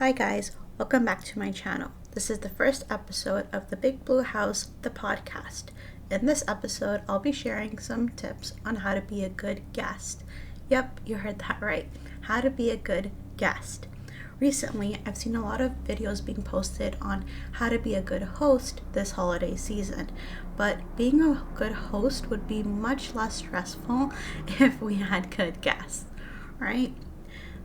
Hi guys, welcome back to my channel. This is the first episode of the Big Blue House, the podcast. In this episode, I'll be sharing some tips on how to be a good guest. Yep, you heard that right. How to be a good guest. Recently, I've seen a lot of videos being posted on how to be a good host this holiday season, but being a good host would be much less stressful if we had good guests, right?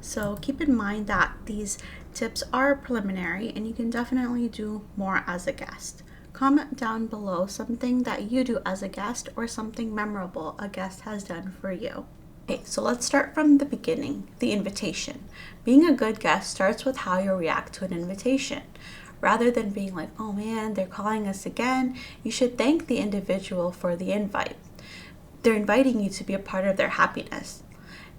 So keep in mind that these tips are preliminary and you can definitely do more as a guest. Comment down below something that you do as a guest or something memorable a guest has done for you. Okay, so let's start from the beginning, the invitation. Being a good guest starts with how you react to an invitation. Rather than being like, oh man, they're calling us again, you should thank the individual for the invite. They're inviting you to be a part of their happiness.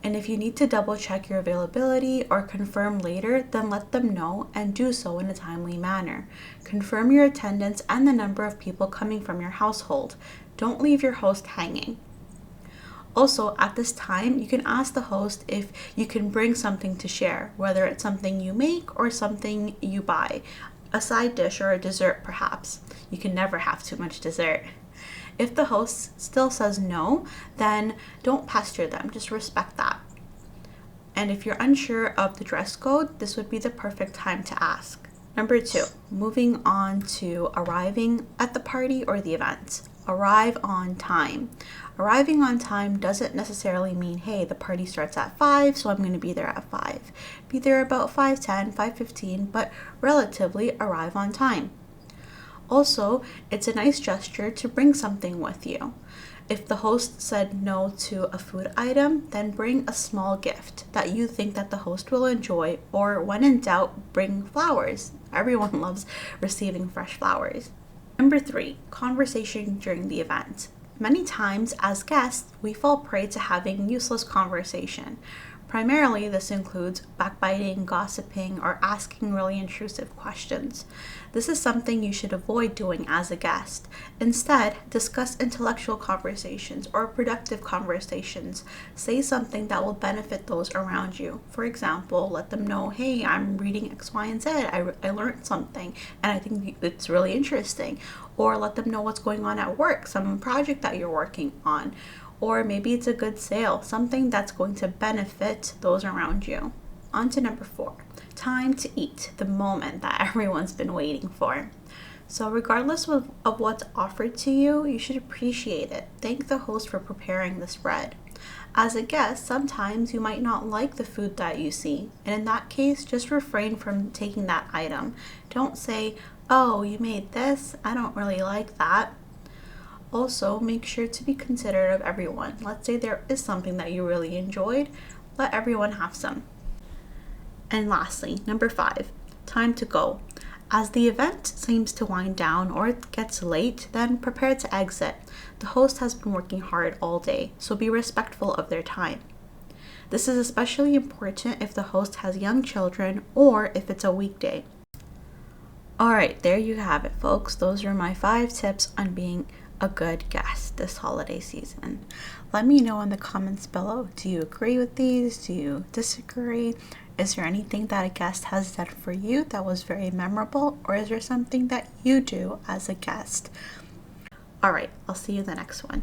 And if you need to double check your availability or confirm later, then let them know and do so in a timely manner. Confirm your attendance and the number of people coming from your household. Don't leave your host hanging. Also, at this time, you can ask the host if you can bring something to share, whether it's something you make or something you buy, a side dish or a dessert perhaps. You can never have too much dessert. If the host still says no, then don't pester them, just respect that. And if you're unsure of the dress code, this would be the perfect time to ask. Number 2, moving on to arriving at the party or the event. Arrive on time. Arriving on time doesn't necessarily mean, hey, the party starts at 5, so I'm going to be there at 5. Be there about 5:10, 5:15, but relatively arrive on time. Also, it's a nice gesture to bring something with you. If the host said no to a food item, then bring a small gift that you think that the host will enjoy, or when in doubt, bring flowers. Everyone loves receiving fresh flowers. Number 3, conversation during the event. Many times as guests, we fall prey to having useless conversation. Primarily, this includes backbiting, gossiping, or asking really intrusive questions. This is something you should avoid doing as a guest. Instead, discuss intellectual conversations or productive conversations. Say something that will benefit those around you. For example, let them know, hey, I'm reading X, Y, and Z. I learned something, and I think it's really interesting. Or let them know what's going on at work, some project that you're working on. Or maybe it's a good sale, something that's going to benefit those around you. On to number 4, time to eat, the moment that everyone's been waiting for. So regardless of what's offered to you, you should appreciate it. Thank the host for preparing the spread. As a guest, sometimes you might not like the food that you see, and in that case, just refrain from taking that item. Don't say, oh, you made this? I don't really like that. Also, make sure to be considerate of everyone. Let's say there is something that you really enjoyed, let everyone have some. And lastly, number 5, time to go. As the event seems to wind down or it gets late, then prepare to exit. The host has been working hard all day, so be respectful of their time. This is especially important if the host has young children or if it's a weekday. Alright, there you have it, folks. Those are my 5 tips on being a good guest this holiday season. Let me know in the comments below. Do you agree with these? Do you disagree? Is there anything that a guest has done for you that was very memorable? Or is there something that you do as a guest? Alright, I'll see you in the next one.